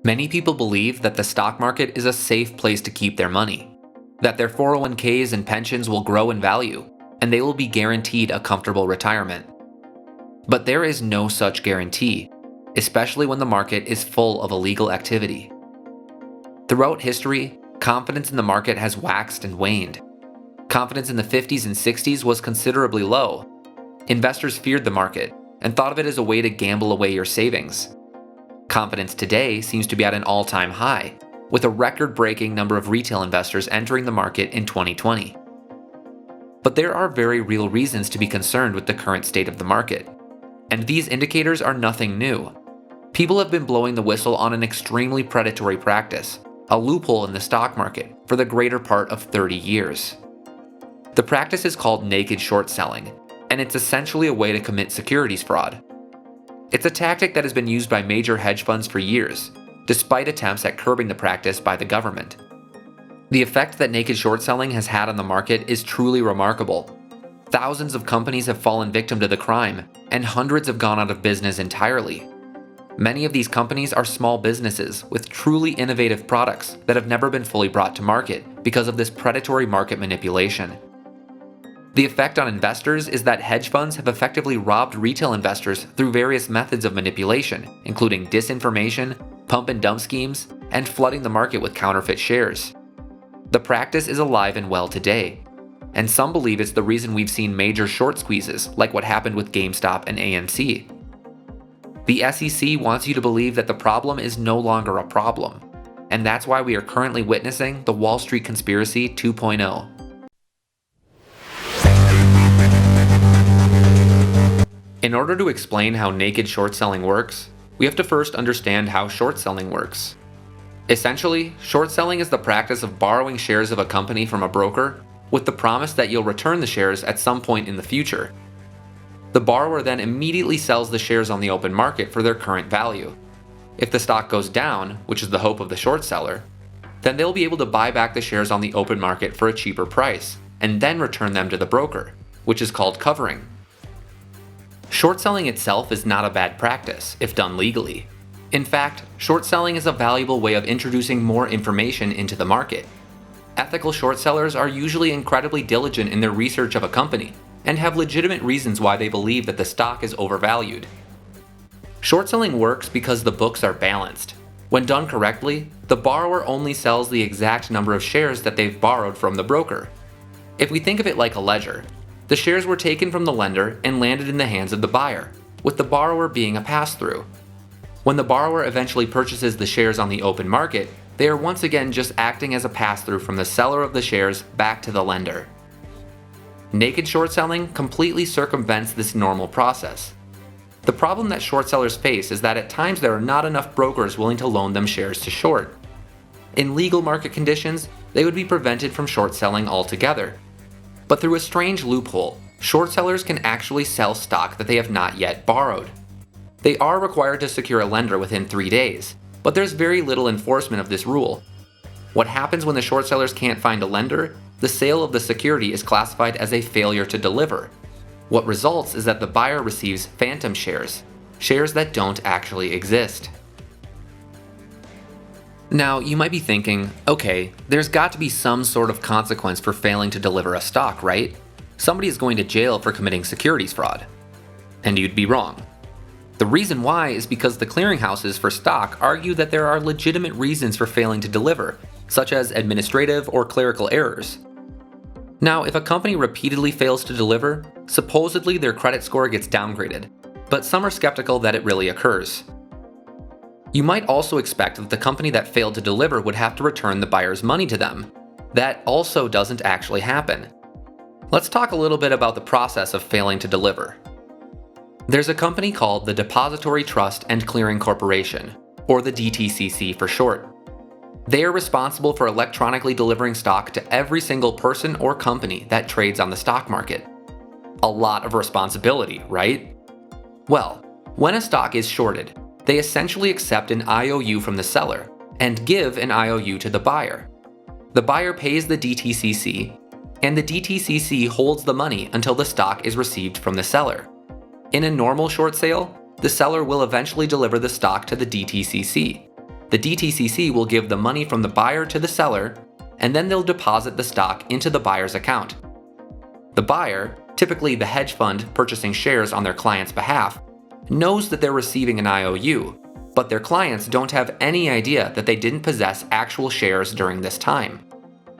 Many people believe that the stock market is a safe place to keep their money, that their 401ks and pensions will grow in value, and they will be guaranteed a comfortable retirement. But there is no such guarantee, especially when the market is full of illegal activity. Throughout history, confidence in the market has waxed and waned. Confidence in the 50s and 60s was considerably low. Investors feared the market and thought of it as a way to gamble away your savings. Confidence today seems to be at an all-time high, with a record-breaking number of retail investors entering the market in 2020. But there are very real reasons to be concerned with the current state of the market, and these indicators are nothing new. People have been blowing the whistle on an extremely predatory practice, a loophole in the stock market, for the greater part of 30 years. The practice is called naked short selling, and it's essentially a way to commit securities fraud. It's a tactic that has been used by major hedge funds for years, despite attempts at curbing the practice by the government. The effect that naked short selling has had on the market is truly remarkable. Thousands of companies have fallen victim to the crime, and hundreds have gone out of business entirely. Many of these companies are small businesses with truly innovative products that have never been fully brought to market because of this predatory market manipulation. The effect on investors is that hedge funds have effectively robbed retail investors through various methods of manipulation, including disinformation, pump and dump schemes, and flooding the market with counterfeit shares. The practice is alive and well today, and some believe it's the reason we've seen major short squeezes like what happened with GameStop and AMC. The SEC wants you to believe that the problem is no longer a problem, and that's why we are currently witnessing the Wall Street Conspiracy 2.0. In order to explain how naked short selling works, we have to first understand how short selling works. Essentially, short selling is the practice of borrowing shares of a company from a broker with the promise that you'll return the shares at some point in the future. The borrower then immediately sells the shares on the open market for their current value. If the stock goes down, which is the hope of the short seller, then they'll be able to buy back the shares on the open market for a cheaper price, and then return them to the broker, which is called covering. Short selling itself is not a bad practice, if done legally. In fact, short selling is a valuable way of introducing more information into the market. Ethical short sellers are usually incredibly diligent in their research of a company, and have legitimate reasons why they believe that the stock is overvalued. Short selling works because the books are balanced. When done correctly, the borrower only sells the exact number of shares that they've borrowed from the broker. If we think of it like a ledger, the shares were taken from the lender and landed in the hands of the buyer, with the borrower being a pass-through. When the borrower eventually purchases the shares on the open market, they are once again just acting as a pass-through from the seller of the shares back to the lender. Naked short selling completely circumvents this normal process. The problem that short sellers face is that at times there are not enough brokers willing to loan them shares to short. In legal market conditions, they would be prevented from short selling altogether. But through a strange loophole, short sellers can actually sell stock that they have not yet borrowed. They are required to secure a lender within 3 days, but there's very little enforcement of this rule. What happens when the short sellers can't find a lender? The sale of the security is classified as a failure to deliver. What results is that the buyer receives phantom shares, shares that don't actually exist. Now, you might be thinking, okay, there's got to be some sort of consequence for failing to deliver a stock, right? Somebody is going to jail for committing securities fraud. And you'd be wrong. The reason why is because the clearinghouses for stock argue that there are legitimate reasons for failing to deliver, such as administrative or clerical errors. Now, if a company repeatedly fails to deliver, supposedly their credit score gets downgraded, but some are skeptical that it really occurs. You might also expect that the company that failed to deliver would have to return the buyer's money to them. That also doesn't actually happen. Let's talk a little bit about the process of failing to deliver. There's a company called the Depository Trust and Clearing Corporation, or the DTCC for short. They are responsible for electronically delivering stock to every single person or company that trades on the stock market. A lot of responsibility, right? Well, when a stock is shorted, they essentially accept an IOU from the seller and give an IOU to the buyer. The buyer pays the DTCC, and the DTCC holds the money until the stock is received from the seller. In a normal short sale, the seller will eventually deliver the stock to the DTCC. The DTCC will give the money from the buyer to the seller, and then they'll deposit the stock into the buyer's account. The buyer, typically the hedge fund purchasing shares on their client's behalf, knows that they're receiving an IOU, but their clients don't have any idea that they didn't possess actual shares during this time.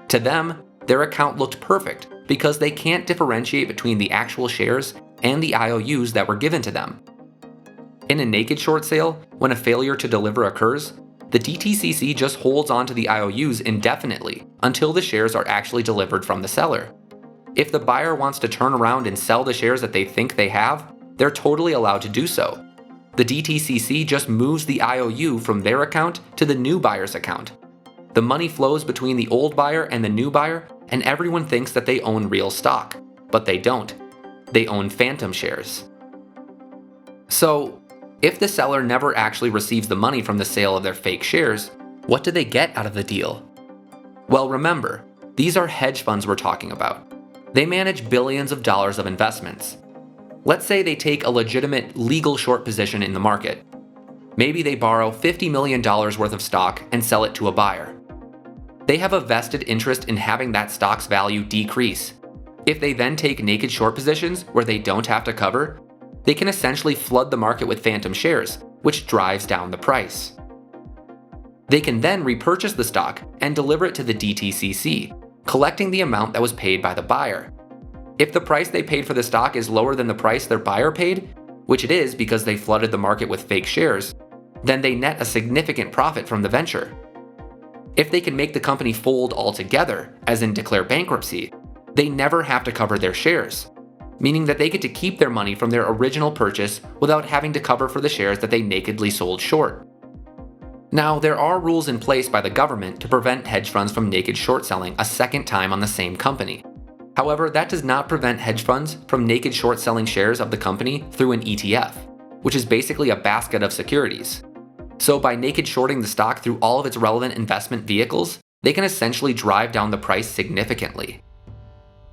To them, their account looked perfect because they can't differentiate between the actual shares and the IOUs that were given to them. In a naked short sale, when a failure to deliver occurs, the DTCC just holds onto the IOUs indefinitely until the shares are actually delivered from the seller. If the buyer wants to turn around and sell the shares that they think they have, they're totally allowed to do so. The DTCC just moves the IOU from their account to the new buyer's account. The money flows between the old buyer and the new buyer, and everyone thinks that they own real stock, but they don't. They own phantom shares. So, if the seller never actually receives the money from the sale of their fake shares, what do they get out of the deal? Well, remember, these are hedge funds we're talking about. They manage billions of dollars of investments. Let's say they take a legitimate legal short position in the market. Maybe they borrow $50 million worth of stock and sell it to a buyer. They have a vested interest in having that stock's value decrease. If they then take naked short positions where they don't have to cover, they can essentially flood the market with phantom shares, which drives down the price. They can then repurchase the stock and deliver it to the DTCC, collecting the amount that was paid by the buyer. If the price they paid for the stock is lower than the price their buyer paid, which it is because they flooded the market with fake shares, then they net a significant profit from the venture. If they can make the company fold altogether, as in declare bankruptcy, they never have to cover their shares, meaning that they get to keep their money from their original purchase without having to cover for the shares that they nakedly sold short. Now, there are rules in place by the government to prevent hedge funds from naked short selling a second time on the same company. However, that does not prevent hedge funds from naked short selling shares of the company through an ETF, which is basically a basket of securities. So by naked shorting the stock through all of its relevant investment vehicles, they can essentially drive down the price significantly.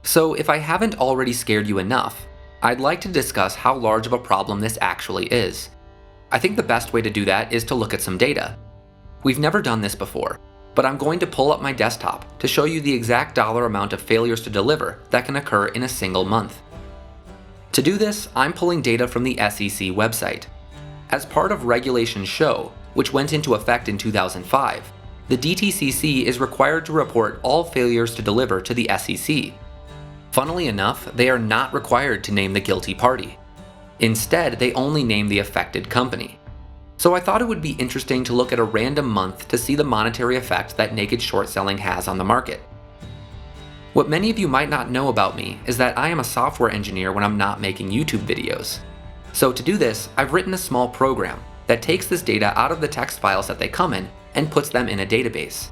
So if I haven't already scared you enough, I'd like to discuss how large of a problem this actually is. I think the best way to do that is to look at some data. We've never done this before, but I'm going to pull up my desktop to show you the exact dollar amount of failures to deliver that can occur in a single month. To do this, I'm pulling data from the SEC website. As part of Regulation SHOW, which went into effect in 2005, the DTCC is required to report all failures to deliver to the SEC. Funnily enough, they are not required to name the guilty party. Instead, they only name the affected company. So I thought it would be interesting to look at a random month to see the monetary effect that naked short selling has on the market. What many of you might not know about me is that I am a software engineer when I'm not making YouTube videos. So to do this, I've written a small program that takes this data out of the text files that they come in and puts them in a database.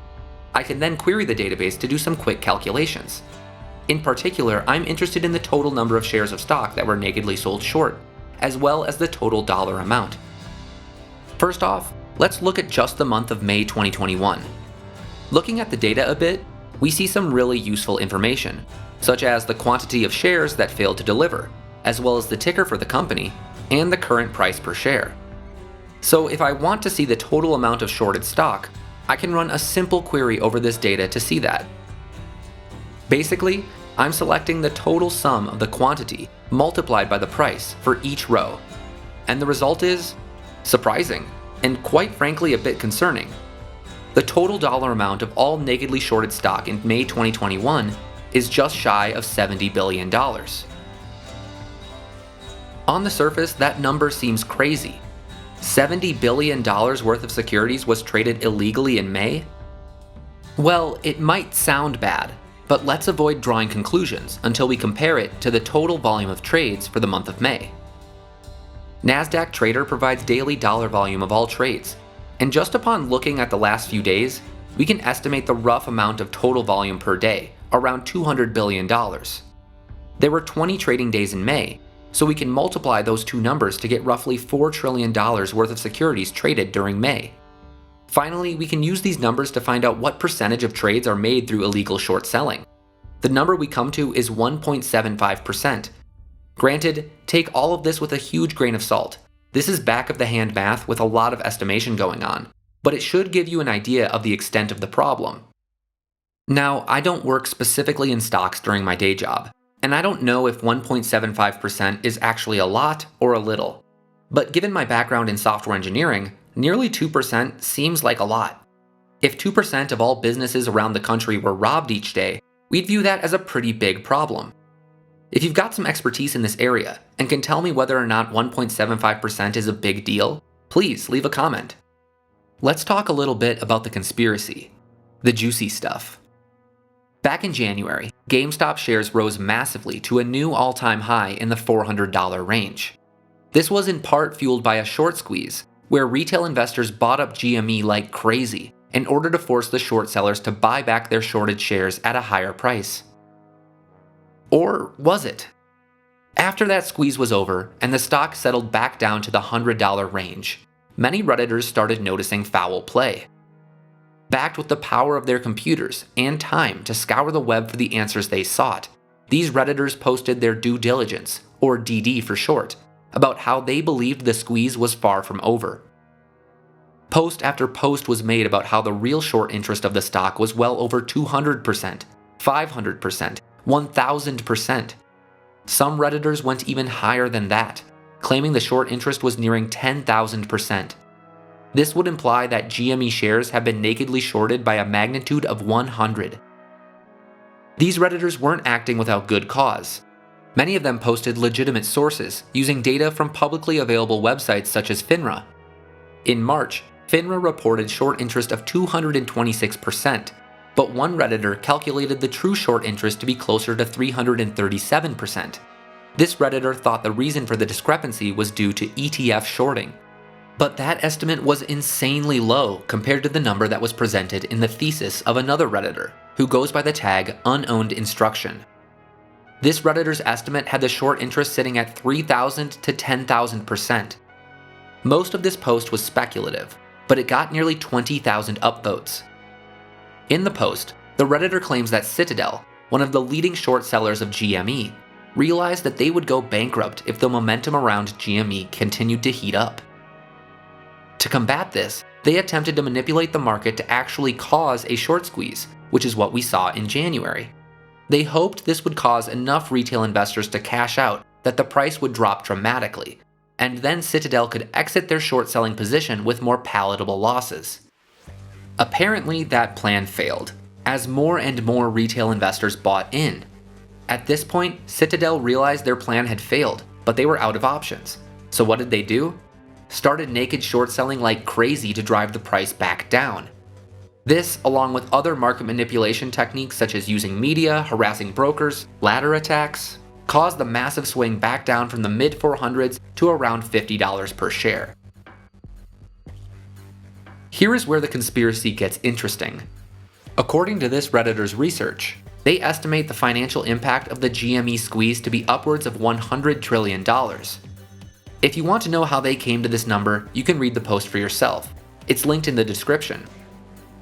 I can then query the database to do some quick calculations. In particular, I'm interested in the total number of shares of stock that were nakedly sold short, as well as the total dollar amount. First off, let's look at just the month of May 2021. Looking at the data a bit, we see some really useful information, such as the quantity of shares that failed to deliver, as well as the ticker for the company, and the current price per share. So if I want to see the total amount of shorted stock, I can run a simple query over this data to see that. Basically, I'm selecting the total sum of the quantity multiplied by the price for each row, and the result is surprising, and quite frankly a bit concerning. The total dollar amount of all nakedly shorted stock in May 2021 is just shy of $70 billion. On the surface, that number seems crazy. $70 billion worth of securities was traded illegally in May? Well, it might sound bad, but let's avoid drawing conclusions until we compare it to the total volume of trades for the month of May. Nasdaq Trader provides daily dollar volume of all trades, and just upon looking at the last few days, we can estimate the rough amount of total volume per day, around $200 billion. There were 20 trading days in May, so we can multiply those two numbers to get roughly $4 trillion worth of securities traded during May. Finally, we can use these numbers to find out what percentage of trades are made through illegal short selling. The number we come to is 1.75%. Granted, take all of this with a huge grain of salt. This is back of the hand math with a lot of estimation going on. but it should give you an idea of the extent of the problem. Now, I don't work specifically in stocks during my day job, and I don't know if 1.75% is actually a lot or a little. But given my background in software engineering, nearly 2% seems like a lot. If 2% of all businesses around the country were robbed each day, we'd view that as a pretty big problem. If you've got some expertise in this area and can tell me whether or not 1.75% is a big deal, please leave a comment. Let's talk a little bit about the conspiracy, the juicy stuff. Back in January, GameStop shares rose massively to a new all-time high in the $400 range. This was in part fueled by a short squeeze, where retail investors bought up GME like crazy in order to force the short sellers to buy back their shorted shares at a higher price. Or was it? After that squeeze was over and the stock settled back down to the $100 range, many Redditors started noticing foul play. Backed with the power of their computers and time to scour the web for the answers they sought, these Redditors posted their due diligence, or DD for short, about how they believed the squeeze was far from over. Post after post was made about how the real short interest of the stock was well over 200%, 500%, 1000%. Some Redditors went even higher than that, claiming the short interest was nearing 10,000%. This would imply that GME shares have been nakedly shorted by a magnitude of 100. These Redditors weren't acting without good cause. Many of them posted legitimate sources, using data from publicly available websites such as FINRA. In March, FINRA reported short interest of 226%, but one Redditor calculated the true short interest to be closer to 337%. This Redditor thought the reason for the discrepancy was due to ETF shorting. But that estimate was insanely low compared to the number that was presented in the thesis of another Redditor, who goes by the tag unowned instruction. This Redditor's estimate had the short interest sitting at 3,000 to 10,000%. Most of this post was speculative, but it got nearly 20,000 upvotes. In the post, the Redditor claims that Citadel, one of the leading short sellers of GME, realized that they would go bankrupt if the momentum around GME continued to heat up. To combat this, they attempted to manipulate the market to actually cause a short squeeze, which is what we saw in January. They hoped this would cause enough retail investors to cash out that the price would drop dramatically, and then Citadel could exit their short-selling position with more palatable losses. Apparently, that plan failed, as more and more retail investors bought in. At this point, Citadel realized their plan had failed, but they were out of options. So what did they do? Started naked short selling like crazy to drive the price back down. This, along with other market manipulation techniques such as using media, harassing brokers, ladder attacks, caused the massive swing back down from the mid-400s to around $50 per share. Here is where the conspiracy gets interesting. According to this Redditor's research, they estimate the financial impact of the GME squeeze to be upwards of $100 trillion. If you want to know how they came to this number, you can read the post for yourself. It's linked in the description.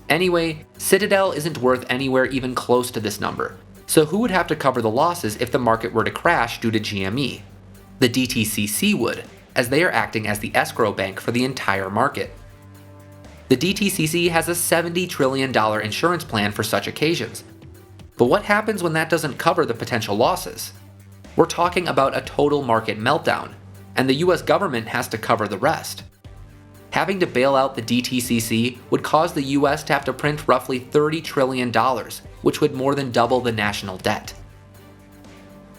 Anyway, Citadel isn't worth anywhere even close to this number, so who would have to cover the losses if the market were to crash due to GME? The DTCC would, as they are acting as the escrow bank for the entire market. The DTCC has a $70 trillion insurance plan for such occasions. But what happens when that doesn't cover the potential losses? We're talking about a total market meltdown, and the US government has to cover the rest. Having to bail out the DTCC would cause the US to have to print roughly $30 trillion, which would more than double the national debt.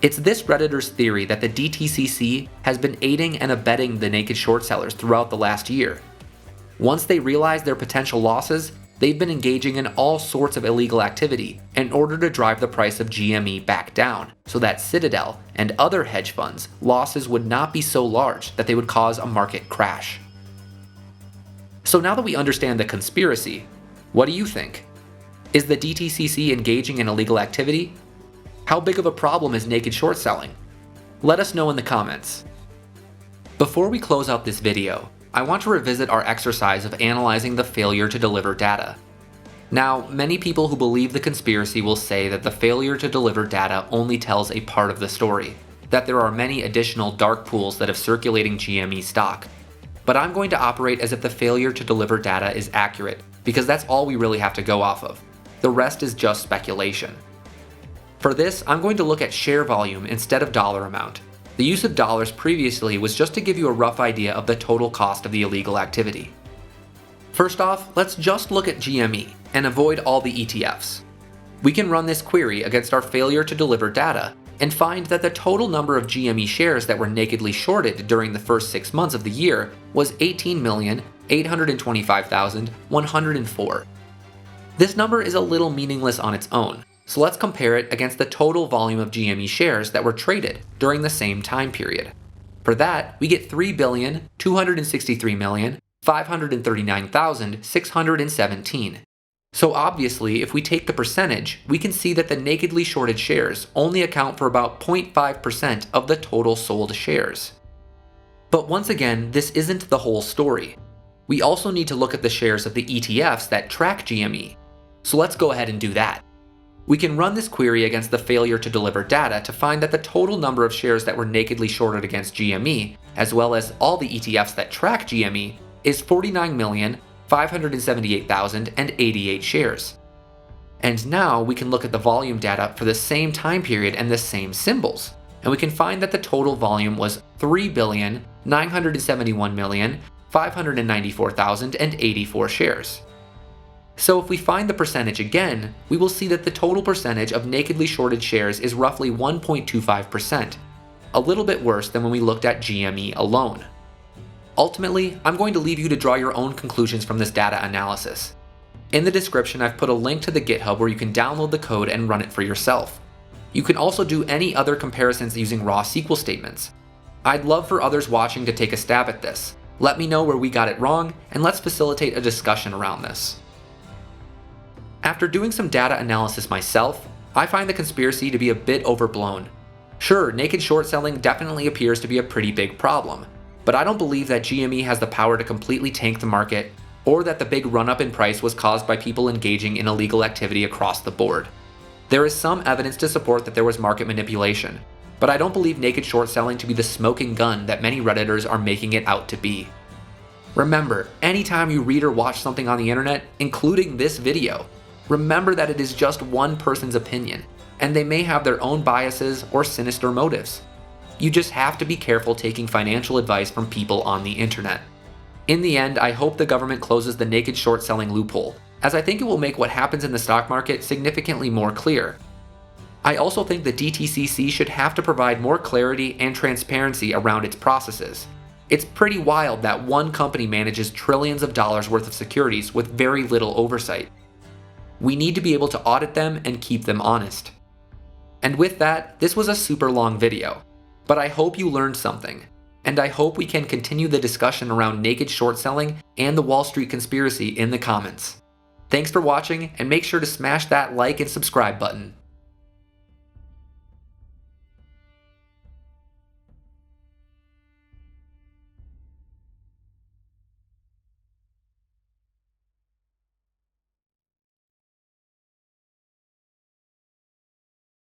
It's this Redditor's theory that the DTCC has been aiding and abetting the naked short sellers throughout the last year. Once they realize their potential losses, they've been engaging in all sorts of illegal activity in order to drive the price of GME back down, so that Citadel and other hedge funds' losses would not be so large that they would cause a market crash. So now that we understand the conspiracy, what do you think? Is the DTCC engaging in illegal activity? How big of a problem is naked short selling? Let us know in the comments. Before we close out this video, I want to revisit our exercise of analyzing the failure to deliver data. Now, many people who believe the conspiracy will say that the failure to deliver data only tells a part of the story, that there are many additional dark pools that have circulating GME stock. but I'm going to operate as if the failure to deliver data is accurate, because that's all we really have to go off of. The rest is just speculation. For this, I'm going to look at share volume instead of dollar amount. The use of dollars previously was just to give you a rough idea of the total cost of the illegal activity. First off, let's just look at GME and avoid all the ETFs. We can run this query against our failure to deliver data and find that the total number of GME shares that were nakedly shorted during the first 6 months of the year was 18,825,104. This number is a little meaningless on its own, so let's compare it against the total volume of GME shares that were traded during the same time period. For that, we get 3,263,539,617. So obviously, if we take the percentage, we can see that the nakedly shorted shares only account for about 0.5% of the total sold shares. But once again, this isn't the whole story. We also need to look at the shares of the ETFs that track GME. So let's go ahead and do that. We can run this query against the failure to deliver data to find that the total number of shares that were nakedly shorted against GME, as well as all the ETFs that track GME, is 49,578,088 shares. And now we can look at the volume data for the same time period and the same symbols, and we can find that the total volume was 3,971,594,084 shares. So if we find the percentage again, we will see that the total percentage of nakedly shorted shares is roughly 1.25%, a little bit worse than when we looked at GME alone. Ultimately, I'm going to leave you to draw your own conclusions from this data analysis. In the description, I've put a link to the GitHub where you can download the code and run it for yourself. You can also do any other comparisons using raw SQL statements. I'd love for others watching to take a stab at this. Let me know where we got it wrong, and let's facilitate a discussion around this. After doing some data analysis myself, I find the conspiracy to be a bit overblown. Sure, naked short selling definitely appears to be a pretty big problem, but I don't believe that GME has the power to completely tank the market, or that the big run-up in price was caused by people engaging in illegal activity across the board. There is some evidence to support that there was market manipulation, but I don't believe naked short selling to be the smoking gun that many Redditors are making it out to be. Remember, anytime you read or watch something on the internet, including this video, remember that it is just one person's opinion, and they may have their own biases or sinister motives. You just have to be careful taking financial advice from people on the internet. In the end, I hope the government closes the naked short selling loophole, as I think it will make what happens in the stock market significantly more clear. I also think the DTCC should have to provide more clarity and transparency around its processes. It's pretty wild that one company manages trillions of dollars worth of securities with very little oversight. We need to be able to audit them and keep them honest. And with that, this was a super long video, but I hope you learned something, and I hope we can continue the discussion around naked short selling and the Wall Street conspiracy in the comments. Thanks for watching, and make sure to smash that like and subscribe button.